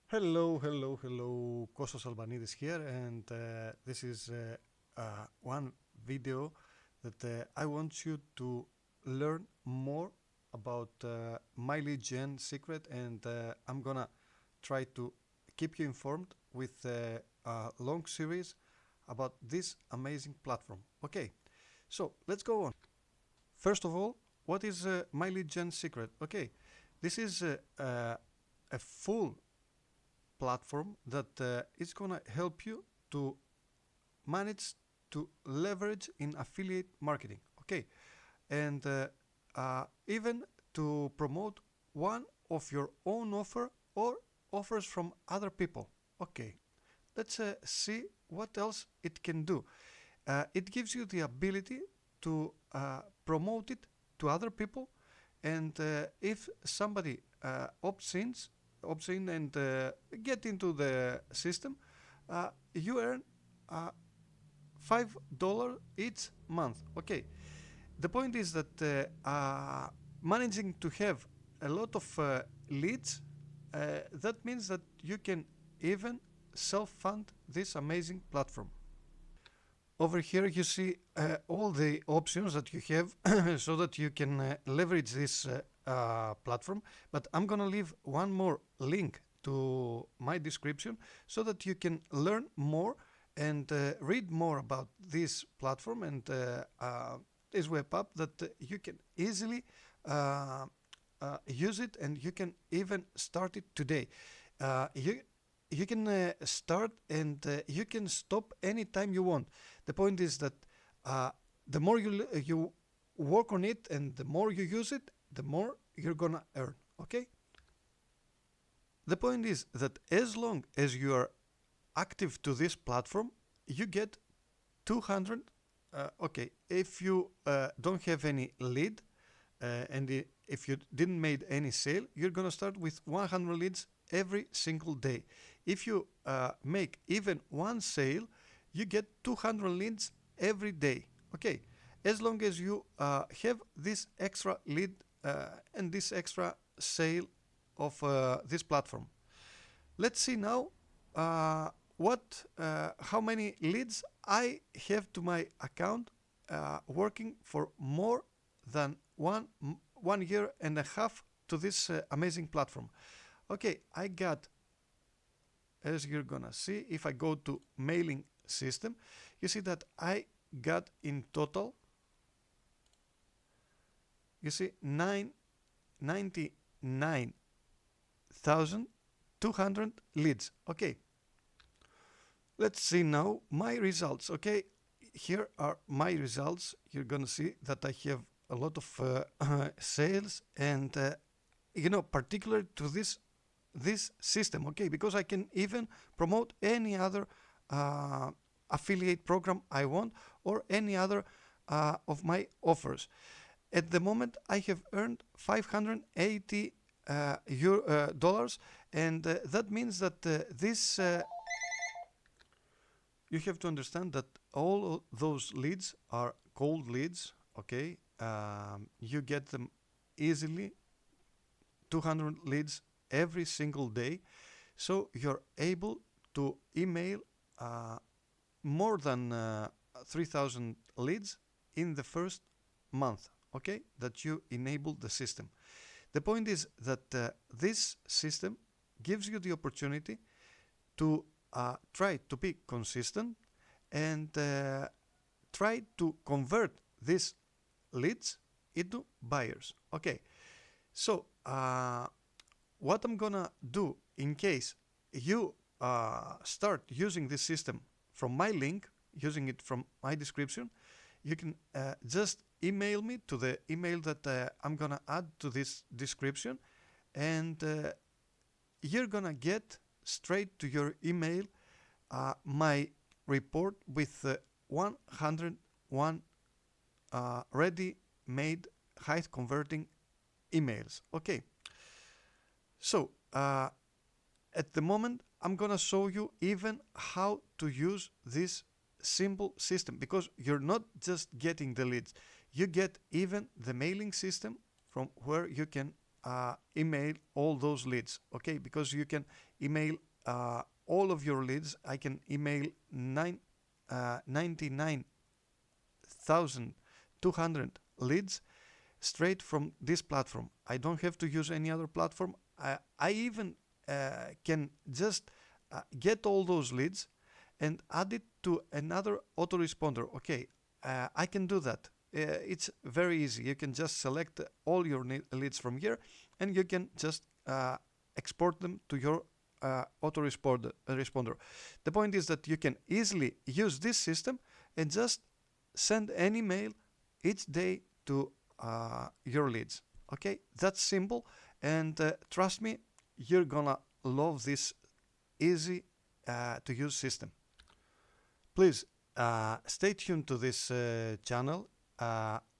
Hello. Kostas Albanidis here, and this is one video that I want you to learn more about MyLeadGenSecret, and I'm gonna try to keep you informed with a long series about this amazing platform. Okay, so let's go on. First of all, what is MyLeadGenSecret? Okay, this is a full platform that is gonna help you to manage to leverage in affiliate marketing. Okay, and even to promote one of your own offer or offers from other people. Okay, let's see what else it can do. It gives you the ability to promote it to other people, and if somebody opts in and get into the system, you earn $5 each month. Okay, the point is that managing to have a lot of leads, that means that you can even self-fund this amazing platform. Over here you see all the options that you have so that you can leverage this platform, but I'm gonna leave one more link to my description so that you can learn more and read more about this platform and this web app that you can easily use it, and you can even start it today. You can start and you can stop anytime you want. The point is that the more you work on it and the more you use it, the more you're gonna earn. Okay. The point is that as long as you are active to this platform, you get 200. Okay, if you don't have any lead and if you didn't made any sale, you're gonna start with 100 leads every single day. If you make even one sale, you get 200 leads every day. Okay, as long as you have this extra lead and this extra sale of this platform. Let's see now how many leads I have to my account working for more than 1 year and a half to this amazing platform. Okay, I got, as you're gonna see, if I go to mailing system, you see that I got in total, you see, 99,200 leads. Okay, let's see now my results. Okay, here are my results. You're gonna see that I have a lot of sales, and particular to this system. Okay, because I can even promote any other affiliate program I want, or any other of my offers. At the moment, I have earned $580 dollars, and that means that this you have to understand that all those leads are cold leads. Okay, you get them easily, 200 leads every single day, so you're able to email more than 3,000 leads in the first month. Okay, that you enable the system. The point is that this system gives you the opportunity to try to be consistent and try to convert these leads into buyers. Okay, so what I'm gonna do in case you start using this system from my link, using it from my description, you can just email me to the email that I'm gonna add to this description, and you're gonna get straight to your email my report with 101 ready-made high converting emails. Okay, so at the moment I'm gonna show you even how to use this simple system, because you're not just getting the leads, you get even the mailing system from where you can email all those leads, okay? Because you can email all of your leads. I can email 99,200 leads straight from this platform. I don't have to use any other platform. I even can just get all those leads and add it to another autoresponder. Okay, I can do that. It's very easy. You can just select all your leads from here, and you can just export them to your autoresponder. The point is that you can easily use this system and just send an email each day to your leads. Okay, that's simple, and trust me, you're gonna love this easy to use system. Please stay tuned to this channel,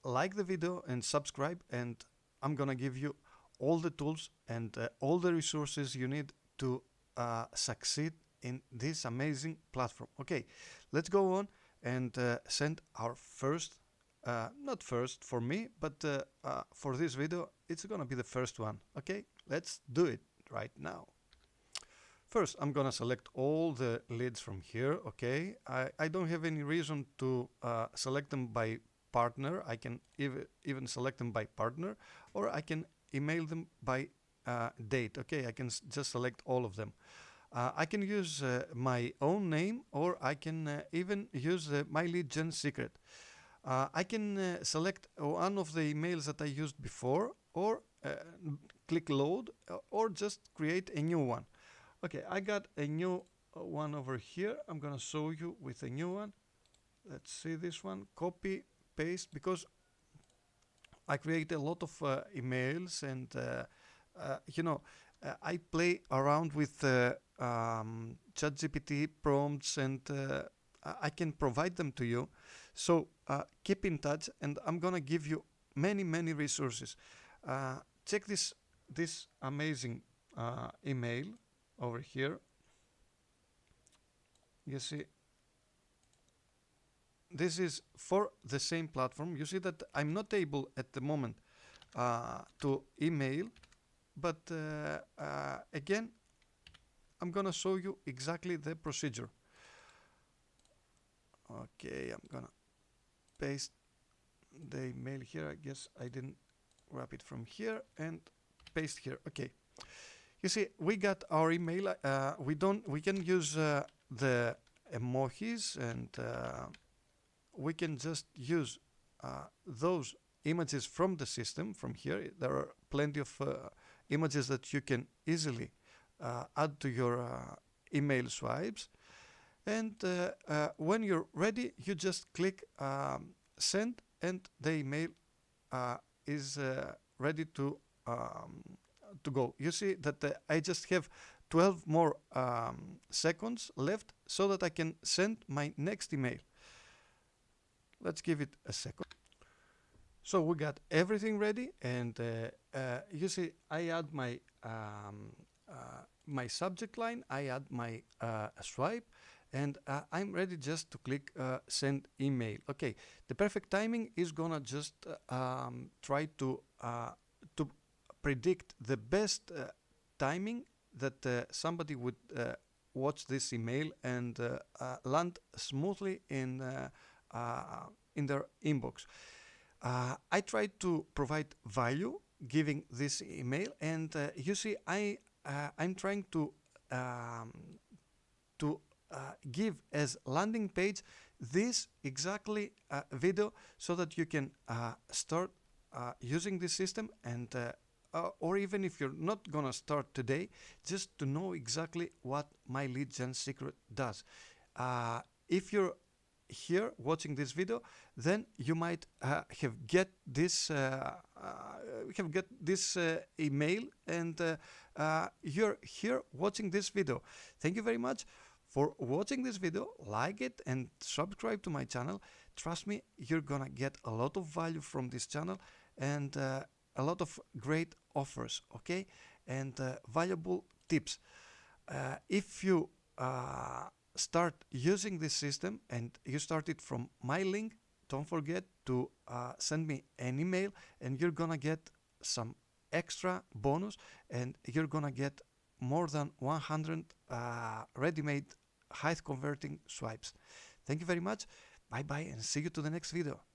like the video and subscribe, and I'm gonna give you all the tools and all the resources you need to succeed in this amazing platform. Okay, let's go on and send our first, not first for me, but for this video, it's gonna be the first one. Okay, let's do it right now. First, I'm gonna select all the leads from here, okay? I don't have any reason to select them by partner. I can even select them by partner, or I can email them by date, okay? I can just select all of them. I can use my own name, or I can even use MyLeadGenSecret. I can select one of the emails that I used before, or click load, or just create a new one. Okay, I got a new one over here. I'm gonna show you with a new one. Let's see this one. Copy, paste, because I create a lot of emails, and you know, I play around with ChatGPT prompts, and I can provide them to you. So keep in touch, and I'm gonna give you many resources. Check this amazing email over here. You see, this is for the same platform. You see that I'm not able at the moment to email, but again, I'm gonna show you exactly the procedure. Okay, I'm gonna paste the email here. I guess I didn't grab it from here, and paste here. Okay. You see, we got our email. We can use the emojis, and we can just use those images from the system from here. There are plenty of images that you can easily add to your email swipes. And when you're ready, you just click send, and the email is ready to go. You see that I just have 12 more seconds left so that I can send my next email. Let's give it a second. So we got everything ready, and you see I add my my subject line, I add my swipe, and I'm ready just to click send email. Okay, the perfect timing is gonna just try to predict the best timing that somebody would watch this email and land smoothly in their inbox. I try to provide value giving this email, and you see I'm trying to give as landing page this exactly video, so that you can start using this system, and or even if you're not gonna start today, just to know exactly what MyLeadGenSecret does. If you're here watching this video, then you might have get this email, and you're here watching this video. Thank you very much for watching this video. Like it and subscribe to my channel. Trust me, you're gonna get a lot of value from this channel, and a lot of great offers, okay, and valuable tips. If you start using this system and you start it from my link, don't forget to send me an email, and you're gonna get some extra bonus, and you're gonna get more than 100 ready-made high converting swipes. Thank you very much. Bye bye, and see you to the next video.